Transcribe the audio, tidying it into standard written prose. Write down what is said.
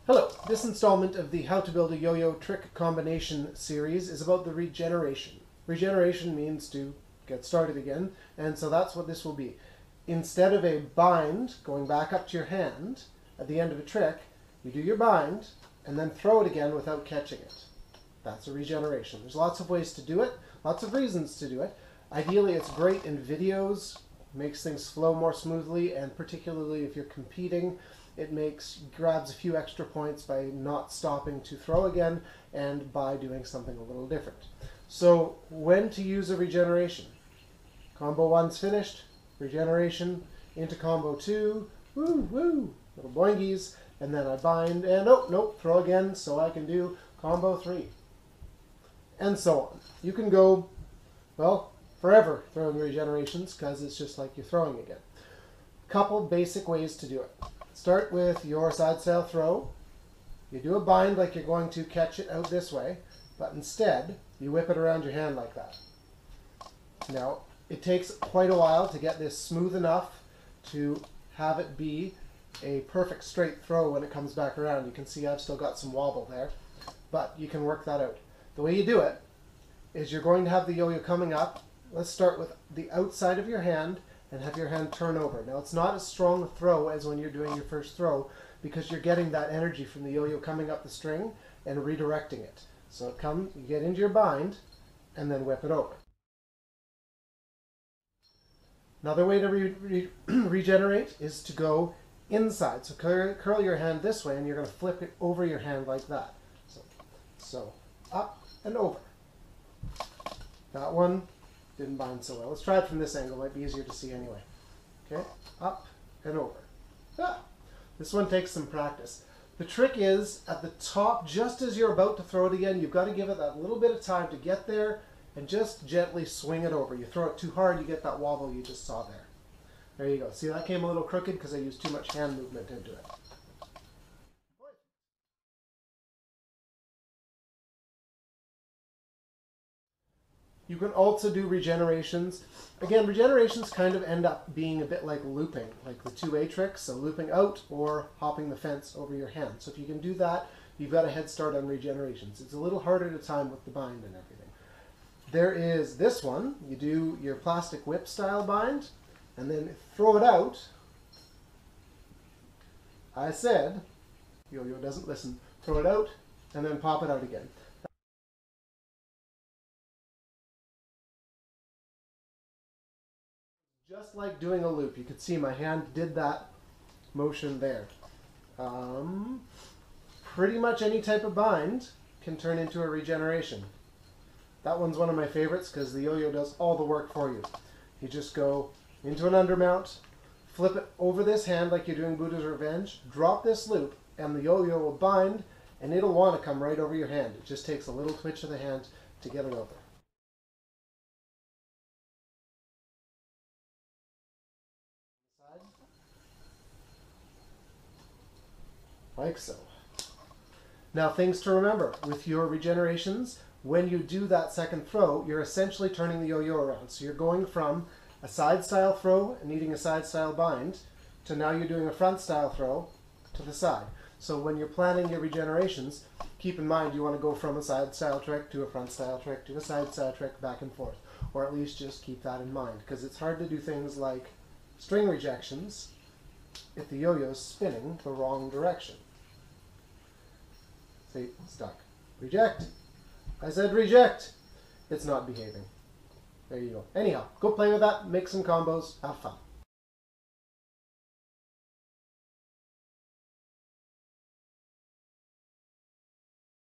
Hello, this installment of the How to Build a Yo-Yo Trick Combination series is about the regeneration. Regeneration means to get started again, and so that's what this will be. Instead of a bind going back up to your hand at the end of a trick, you do your bind and then throw it again without catching it. That's a regeneration. There's lots of ways to do it, lots of reasons to do it. Ideally, it's great in videos, makes things flow more smoothly, and particularly if you're competing, it grabs a few extra points by not stopping to throw again and by doing something a little different. So when to use a regeneration? Combo 1's finished, regeneration into combo 2, woo woo, little boingies, and then I bind and nope, throw again so I can do combo 3. And so on. You can go, well, forever throwing regenerations because it's just like you're throwing again. Couple basic ways to do it. Start with your side style throw. You do a bind like you're going to catch it out this way, but instead you whip it around your hand like that. Now, it takes quite a while to get this smooth enough to have it be a perfect straight throw when it comes back around. You can see I've still got some wobble there, but you can work that out. The way you do it is you're going to have the yo-yo coming up. Let's start with the outside of your hand and have your hand turn over. Now, it's not as strong a throw as when you're doing your first throw because you're getting that energy from the yo-yo coming up the string and redirecting it. So you get into your bind and then whip it over. Another way to regenerate is to go inside. So curl your hand this way and you're going to flip it over your hand like that. So up and over. That one didn't bind so well. Let's try it from this angle. It might be easier to see anyway. Okay, up and over. Ah, this one takes some practice. The trick is at the top, just as you're about to throw it again, you've got to give it that little bit of time to get there and just gently swing it over. You throw it too hard, you get that wobble you just saw there. There you go. See, that came a little crooked because I used too much hand movement into it. You can also do regenerations. Again, regenerations kind of end up being a bit like looping, like the two-way tricks, so looping out or hopping the fence over your hand. So if you can do that, you've got a head start on regenerations. It's a little harder to time with the bind and everything. There is this one. You do your plastic whip style bind, and then throw it out. I said, yo-yo doesn't listen. Throw it out, and then pop it out again. Just like doing a loop. You could see my hand did that motion there. Pretty much any type of bind can turn into a regeneration. That one's one of my favorites because the yo-yo does all the work for you. You just go into an undermount, flip it over this hand like you're doing Buddha's Revenge, drop this loop, and the yo-yo will bind, and it'll want to come right over your hand. It just takes a little twitch of the hand to get it over. Like so. Now, things to remember with your regenerations: when you do that second throw, you're essentially turning the yo-yo around. So you're going from a side style throw and needing a side style bind to now you're doing a front style throw to the side. So when you're planning your regenerations, keep in mind you want to go from a side style trick to a front style trick to a side style trick, back and forth. Or at least just keep that in mind, because it's hard to do things like string rejections if the yo-yo's spinning the wrong direction. See, stuck. Reject. I said reject. It's not behaving. There you go. Anyhow, go play with that, make some combos, have fun.